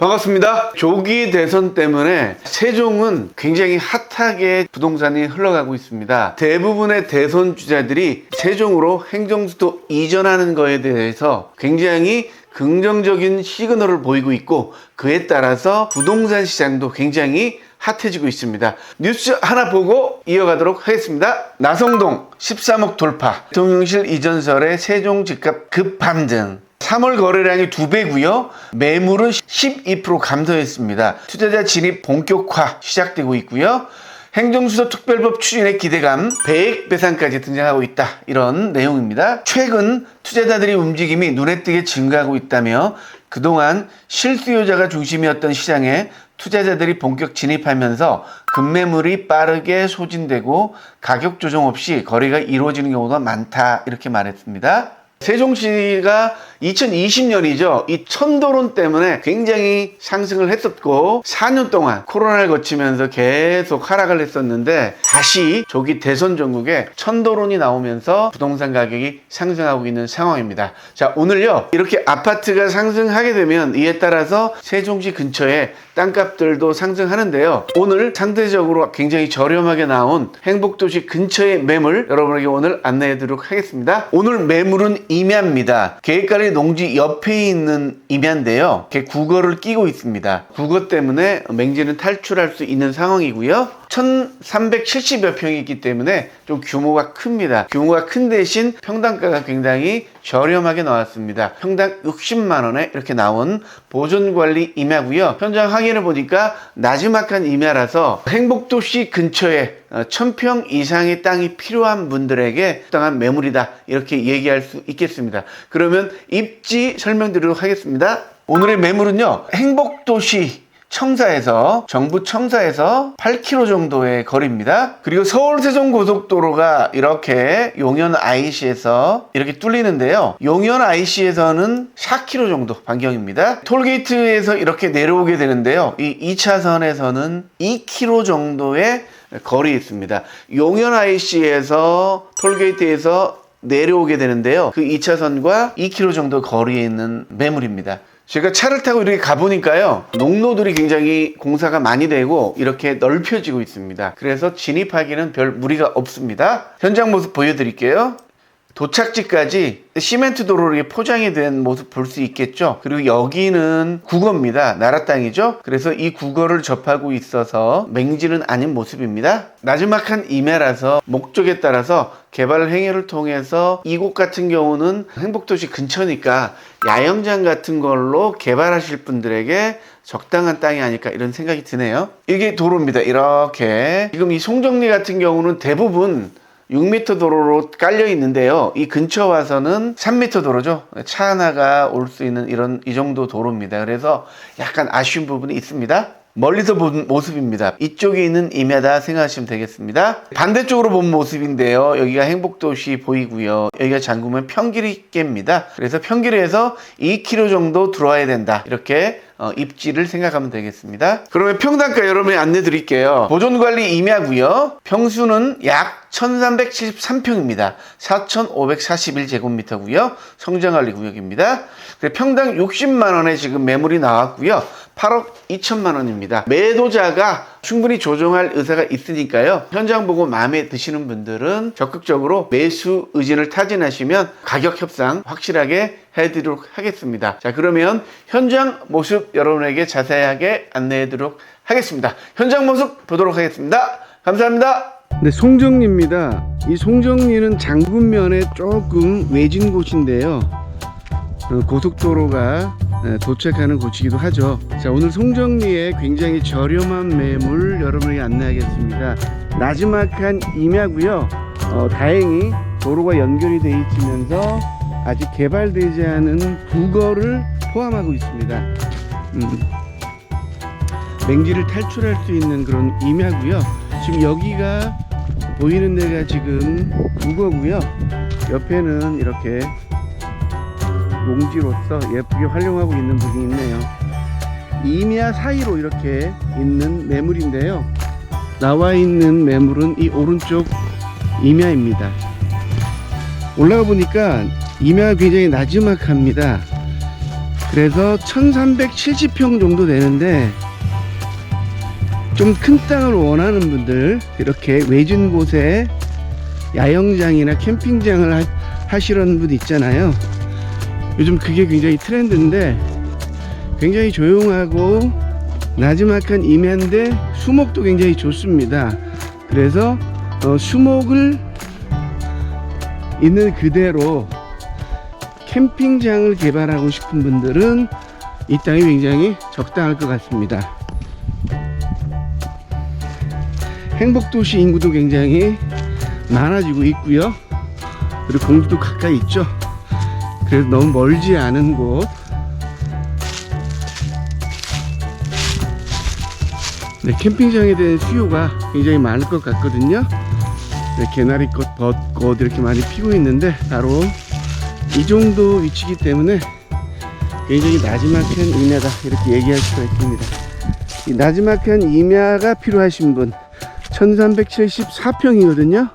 반갑습니다. 조기 대선 때문에 세종은 굉장히 핫하게 부동산이 흘러가고 있습니다. 대부분의 대선 주자들이 세종으로 행정수도 이전하는 거에 대해서 굉장히 긍정적인 시그널을 보이고 있고, 그에 따라서 부동산 시장도 굉장히 핫해지고 있습니다. 뉴스 하나 보고 이어가도록 하겠습니다. 나성동 13억 돌파, 대통령실 이전설의 세종 집값 급반등. 3월 거래량이 2배고요. 매물은 12% 감소했습니다. 투자자 진입 본격화 시작되고 있고요. 행정수도 특별법 추진의 기대감, 배액 배상까지 등장하고 있다. 이런 내용입니다. 최근 투자자들의 움직임이 눈에 띄게 증가하고 있다며 그동안 실수요자가 중심이었던 시장에 투자자들이 본격 진입하면서 급매물이 빠르게 소진되고 가격 조정 없이 거래가 이루어지는 경우가 많다. 이렇게 말했습니다. 세종시가 2020년이죠. 이 천도론 때문에 굉장히 상승을 했었고 4년 동안 코로나를 거치면서 계속 하락을 했었는데, 다시 조기 대선 전국에 천도론이 나오면서 부동산 가격이 상승하고 있는 상황입니다. 자, 오늘요, 이렇게 아파트가 상승하게 되면 이에 따라서 세종시 근처에 땅값들도 상승하는데요. 오늘 상대적으로 굉장히 저렴하게 나온 행복도시 근처의 매물 여러분에게 오늘 안내해 드리도록 하겠습니다. 오늘 매물은 임야입니다. 계획관리 농지 옆에 있는 임야인데요. 국어를 끼고 있습니다. 국어 때문에 맹지는 탈출할 수 있는 상황이고요. 1370여 평이 있기 때문에 좀 규모가 큽니다. 규모가 큰 대신 평당가가 굉장히 저렴하게 나왔습니다. 평당 60만 원에 이렇게 나온 보존관리 임야고요. 현장 확인을 보니까 나지막한 임야라서 행복도시 근처에 1000평 이상의 땅이 필요한 분들에게 적당한 매물이다, 이렇게 얘기할 수 있겠습니다. 그러면 입지 설명드리도록 하겠습니다. 오늘의 매물은요, 행복도시 정부 청사에서 8km 정도의 거리입니다. 그리고 서울 세종고속도로가 이렇게 용현 IC에서 이렇게 뚫리는데요. 용현 IC에서는 4km 정도 반경입니다. 톨게이트에서 이렇게 내려오게 되는데요. 이 2차선에서는 2km 정도의 거리에 있습니다. 용현 IC에서 톨게이트에서 내려오게 되는데요. 그 2차선과 2km 정도 거리에 있는 매물입니다. 제가 차를 타고 이렇게 가보니까요, 농로들이 굉장히 공사가 많이 되고 이렇게 넓혀지고 있습니다. 그래서 진입하기는 별 무리가 없습니다. 현장 모습 보여드릴게요. 도착지까지 시멘트 도로로 포장이 된 모습 볼 수 있겠죠. 그리고 여기는 국어입니다. 나라 땅이죠. 그래서 이 국어를 접하고 있어서 맹지는 아닌 모습입니다. 나지막한 임야라서 목적에 따라서 개발 행위를 통해서 이곳 같은 경우는 행복도시 근처니까 야영장 같은 걸로 개발하실 분들에게 적당한 땅이 아닐까, 이런 생각이 드네요. 이게 도로입니다. 이렇게 지금 이 송정리 같은 경우는 대부분 6m 도로로 깔려 있는데요. 이 근처 와서는 3m 도로죠. 차 하나가 올 수 있는 이 정도 도로입니다. 그래서 약간 아쉬운 부분이 있습니다. 멀리서 본 모습입니다. 이쪽에 있는 임야다 생각하시면 되겠습니다. 반대쪽으로 본 모습인데요. 여기가 행복도시 보이고요. 여기가 잠그면 평길이께입니다. 그래서 평길에서 2km 정도 들어와야 된다, 이렇게 입지를 생각하면 되겠습니다. 그러면 평당가 여러분이 안내 드릴게요. 보존관리 임야고요. 평수는 약 1373평입니다. 4541제곱미터고요. 성장관리 구역입니다. 평당 60만 원에 지금 매물이 나왔고요. 8억 2천만 원입니다. 매도자가 충분히 조정할 의사가 있으니까요. 현장 보고 마음에 드시는 분들은 적극적으로 매수 의진을 타진하시면 가격 협상 확실하게 해드리도록 하겠습니다. 자, 그러면 현장 모습 여러분에게 자세하게 안내해드리도록 하겠습니다. 현장 모습 보도록 하겠습니다. 감사합니다. 네, 송정리입니다. 이 송정리는 장군면에 조금 외진 곳인데요. 고속도로가 도착하는 곳이기도 하죠. 자, 오늘 송정리에 굉장히 저렴한 매물 여러분에게 안내하겠습니다. 나지막한 임야고요. 다행히 도로가 연결이 되어 있으면서 아직 개발되지 않은 국어를 포함하고 있습니다. 맹지를 탈출할 수 있는 그런 임야고요. 지금 여기가 보이는 데가 지금 국어고요. 옆에는 이렇게 농지로서 예쁘게 활용하고 있는 부분이 있네요. 임야 사이로 이렇게 있는 매물인데요. 나와 있는 매물은 이 오른쪽 임야입니다. 올라가 보니까 임야가 굉장히 나지막합니다. 그래서 1370평 정도 되는데, 좀 큰 땅을 원하는 분들, 이렇게 외진 곳에 야영장이나 캠핑장을 하시려는 분 있잖아요. 요즘 그게 굉장히 트렌드인데, 굉장히 조용하고 나지막한 임야인데 수목도 굉장히 좋습니다. 그래서 수목을 있는 그대로 캠핑장을 개발하고 싶은 분들은 이 땅이 굉장히 적당할 것 같습니다. 행복도시 인구도 굉장히 많아지고 있고요. 그리고 공주도 가까이 있죠. 그래서 너무 멀지 않은 곳. 네, 캠핑장에 대한 수요가 굉장히 많을 것 같거든요. 네, 개나리꽃, 벚꽃 이렇게 많이 피고 있는데, 바로 이 정도 위치이기 때문에 굉장히 나지막한 임야다, 이렇게 얘기할 수가 있습니다. 이 나지막한 임야가 필요하신 분, 1374평이거든요